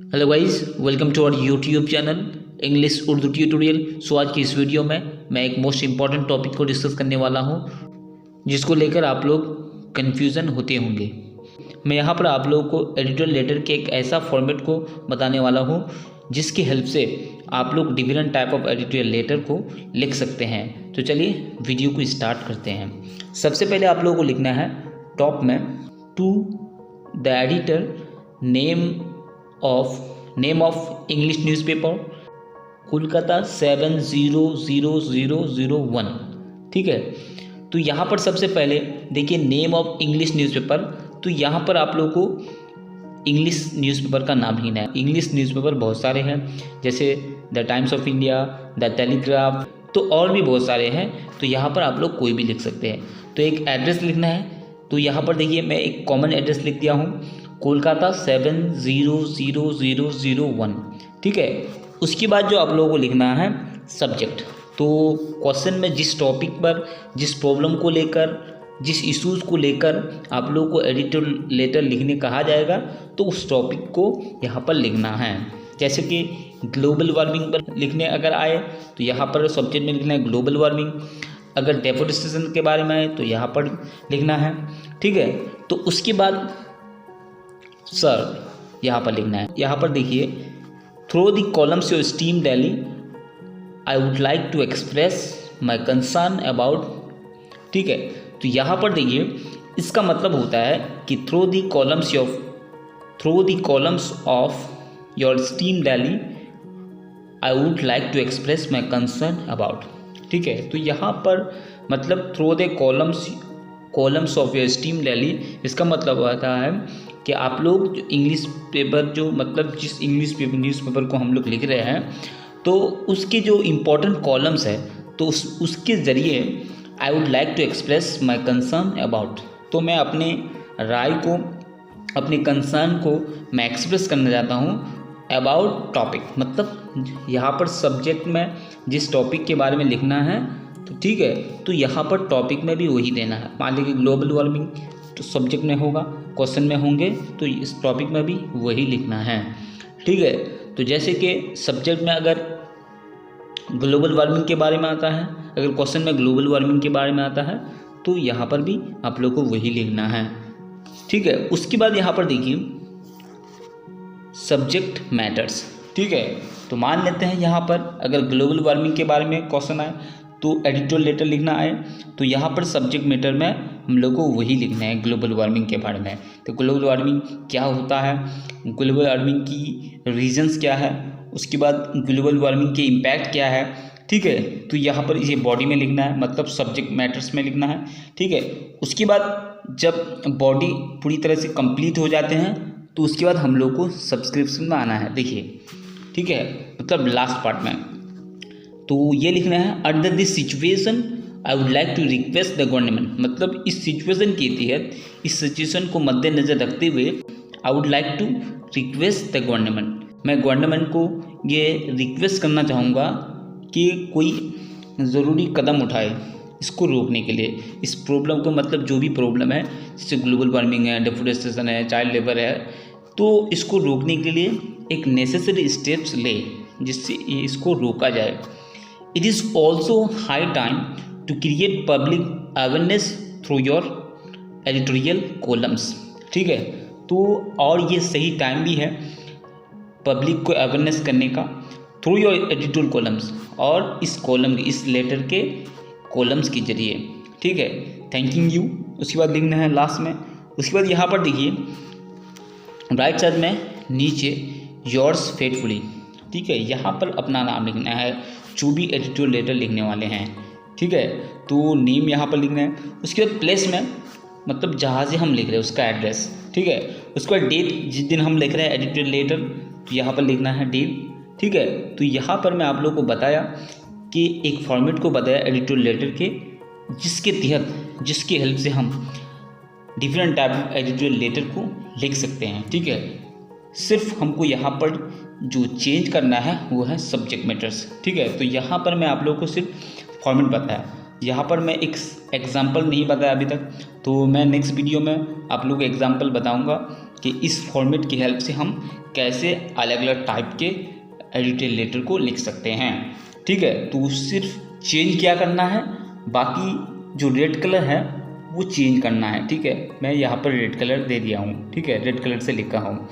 Hello guys, welcome to our YouTube channel English Urdu tutorial. आज की इस वीडियो में मैं एक मोस्ट इम्पॉर्टेंट टॉपिक को डिस्कस करने वाला हूं, जिसको लेकर आप लोग कन्फ्यूज़न होते होंगे। मैं यहां पर आप लोगों को एडिटोरियल लेटर के एक ऐसा फॉर्मेट को बताने वाला हूं, जिसकी हेल्प से आप लोग different type of editorial letter को लिख सकते हैं। तो चलिए वीडियो को स्टार्ट करते हैं। सबसे पहले आप लोगों को लिखना है टॉप में, to the editor name of English newspaper Kolkata 700001। ठीक है, तो यहाँ पर सबसे पहले देखिए नेम ऑफ इंग्लिश न्यूज़पेपर। तो यहाँ पर आप लोगों को इंग्लिश न्यूज़पेपर का नाम लिखना है। इंग्लिश न्यूज़पेपर बहुत सारे हैं, जैसे the times of India, the telegraph, तो और भी बहुत सारे हैं। तो यहाँ पर आप लोग कोई भी लिख सकते हैं। तो एक एड्रेस लिखना है। तो यहाँ पर देखिए मैं एक कॉमन एड्रेस लिख दिया हूँ, कोलकाता 700001। ठीक है, उसके बाद जो आप लोगों को लिखना है सब्जेक्ट। तो क्वेश्चन में जिस टॉपिक पर, जिस प्रॉब्लम को लेकर, जिस इश्यूज़ को लेकर आप लोगों को एडिटोरियल लेटर लिखने कहा जाएगा, तो उस टॉपिक को यहाँ पर लिखना है। जैसे कि ग्लोबल वार्मिंग पर लिखने अगर आए तो यहाँ पर सब्जेक्ट में लिखना है ग्लोबल वार्मिंग। अगर डेफोरेस्टेशन के बारे में आए तो यहाँ पर लिखना है। ठीक है, तो उसके बाद सर यहाँ पर लिखना है। यहाँ पर देखिए through the columns your esteemed daily I would like to express my concern about. ठीक है, तो यहाँ पर देखिए इसका मतलब होता है कि through the columns of your esteemed daily I would like to express my concern about. ठीक है, तो यहाँ पर मतलब through the columns of your esteemed daily, इसका मतलब होता है कि आप लोग जो इंग्लिश पेपर, जो मतलब जिस इंग्लिश पेपर न्यूज़पेपर को हम लोग लिख रहे हैं, तो उसके जो इम्पोर्टेंट कॉलम्स है, तो उसके ज़रिए I would like to express my concern about. तो मैं अपने राय को, अपने कंसर्न को मैं एक्सप्रेस करना चाहता हूँ अबाउट टॉपिक। मतलब यहाँ पर सब्जेक्ट में जिस टॉपिक के बारे में लिखना है, तो ठीक है, तो यहाँ पर टॉपिक में भी वही देना है। मान लीजिए ग्लोबल वार्मिंग तो सब्जेक्ट में होगा, क्वेश्चन में होंगे, तो इस टॉपिक में भी वही लिखना है। ठीक है, तो जैसे कि सब्जेक्ट में अगर ग्लोबल वार्मिंग के बारे में आता है, अगर क्वेश्चन में ग्लोबल वार्मिंग के बारे में आता है, तो यहाँ पर भी आप लोग को वही लिखना है। ठीक है, उसके बाद यहाँ पर देखिए सब्जेक्ट मैटर्स। ठीक है, तो मान लेते हैं यहाँ पर अगर ग्लोबल वार्मिंग के बारे में क्वेश्चन आए, तो एडिटोरियल लेटर लिखना आए, तो यहाँ पर सब्जेक्ट मैटर में हम लोग को वही लिखना है ग्लोबल वार्मिंग के बारे में। तो ग्लोबल वार्मिंग क्या होता है, ग्लोबल वार्मिंग की रीजंस क्या है, उसके बाद ग्लोबल वार्मिंग के इम्पैक्ट क्या है। ठीक है, तो यहाँ पर ये बॉडी में लिखना है, मतलब सब्जेक्ट मैटर्स में लिखना है। ठीक है, उसके बाद जब बॉडी पूरी तरह से कंप्लीट हो जाते हैं, तो उसके बाद हम लोग को सब्सक्रिप्शन में आना है। देखिए, ठीक है, मतलब लास्ट पार्ट में तो ये लिखना है under this situation I would like to request the government. मतलब इस सिचुएशन के तहत, इस सिचुएशन को मद्देनजर रखते हुए I would like to request the government, मैं गवर्नमेंट को ये रिक्वेस्ट करना चाहूँगा कि कोई ज़रूरी कदम उठाए इसको रोकने के लिए, इस प्रॉब्लम को, मतलब जो भी प्रॉब्लम है, जैसे ग्लोबल वार्मिंग है, डिफोरेस्टेशन है, चाइल्ड लेबर है, तो इसको रोकने के लिए एक नेसेसरी स्टेप्स ले जिससे इसको रोका जाए। It is also high time to create public awareness through your editorial columns। ठीक है, तो और ये सही टाइम भी है पब्लिक को अवेयरनेस करने का थ्रू योर एडिटोरियल कॉलम्स, और इस कॉलम, इस लेटर के कॉलम्स के जरिए। ठीक है, थैंकिंग यू, उसके बाद लिखना है लास्ट में। उसके बाद यहाँ पर देखिए राइट साइड में नीचे योर्स फेथफुली। ठीक है, यहाँ पर अपना नाम लिखना है जो भी एडिटोरियल लेटर लिखने वाले हैं। ठीक है, तो नेम यहाँ पर लिखना है। उसके बाद प्लेस में, मतलब जहाँ से हम लिख रहे हैं उसका एड्रेस। ठीक है, उसके बाद डेट, जिस दिन हम लिख रहे हैं एडिटोरियल लेटर, तो यहाँ पर लिखना है डेट। ठीक है, तो यहाँ पर मैं आप लोग को बताया कि एक फॉर्मेट को बताया एडिटोरियल लेटर के, जिसके तहत, जिसकी हेल्प से हम different type of editorial letter को लिख सकते हैं। ठीक है, सिर्फ हमको यहाँ पर जो चेंज करना है वो है सब्जेक्ट मैटर्स। ठीक है, तो यहाँ पर मैं आप लोगों को सिर्फ फॉर्मेट बताया। यहाँ पर मैं एक एग्ज़ाम्पल नहीं बताया अभी तक, तो मैं नेक्स्ट वीडियो में आप लोगों को एग्ज़ाम्पल बताऊँगा कि इस फॉर्मेट की हेल्प से हम कैसे अलग अलग टाइप के एडिटोरियल लेटर को लिख सकते हैं। ठीक है, तो सिर्फ चेंज क्या करना है, बाकी जो रेड कलर है वो चेंज करना है। ठीक है, मैं यहाँ पर रेड कलर दे दिया हूँ। ठीक है, रेड कलर से लिखा हूँ,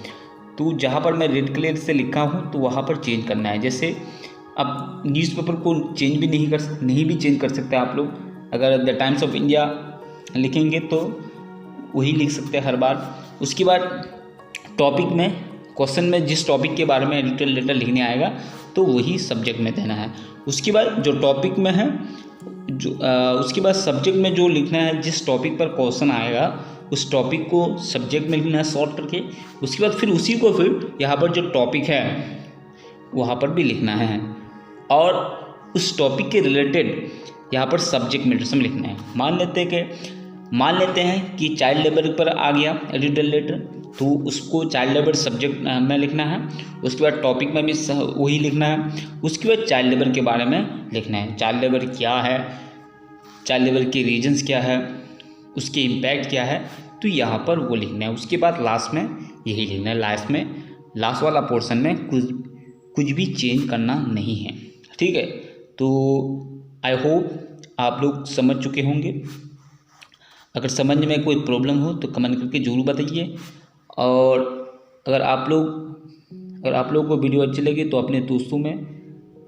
तो जहाँ पर मैं रेड कलर से लिखा हूँ तो वहाँ पर चेंज करना है। जैसे अब न्यूज़पेपर को चेंज भी नहीं भी चेंज कर सकते आप लोग। अगर द टाइम्स ऑफ इंडिया लिखेंगे तो वही लिख सकते हैं हर बार। उसके बाद टॉपिक में, क्वेश्चन में जिस टॉपिक के बारे में एडिटोरियल लेटर लिखने आएगा तो वही सब्जेक्ट में देना है। उसके बाद जो टॉपिक में है उसके बाद सब्जेक्ट में जो लिखना है, जिस टॉपिक पर क्वेश्चन आएगा उस टॉपिक को सब्जेक्ट में लिखना है शॉर्ट करके। उसके बाद फिर उसी को फिर यहाँ पर जो टॉपिक है वहाँ पर भी लिखना है, और उस टॉपिक के रिलेटेड यहाँ पर सब्जेक्ट मैटर में लिखना है। मान लेते हैं कि चाइल्ड लेबर पर आ गया एडिटोरियल लेटर, तो उसको चाइल्ड लेबर सब्जेक्ट में लिखना है। उसके बाद टॉपिक में भी वही लिखना है। उसके बाद चाइल्ड लेबर के बारे में लिखना है, चाइल्ड लेबर क्या है, चाइल्ड लेबर के रीजंस क्या है, उसके इम्पैक्ट क्या है, तो यहाँ पर वो लिखना है। उसके बाद लास्ट में यही लिखना है। लास्ट वाला पोर्शन में कुछ भी चेंज करना नहीं है। ठीक है, तो आई होप आप लोग समझ चुके होंगे। अगर समझने में कोई प्रॉब्लम हो तो कमेंट करके ज़रूर बताइए, और अगर आप लोग को वीडियो अच्छी लगे तो अपने दोस्तों में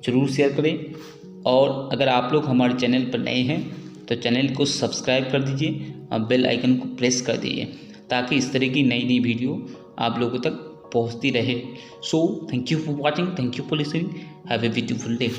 ज़रूर शेयर करें। और अगर आप लोग हमारे चैनल पर नए हैं तो चैनल को सब्सक्राइब कर दीजिए और बेल आइकन को प्रेस कर दीजिए, ताकि इस तरह की नई वीडियो आप लोगों तक पहुंचती रहे। So thank you for watching, thank you for listening, have a beautiful day.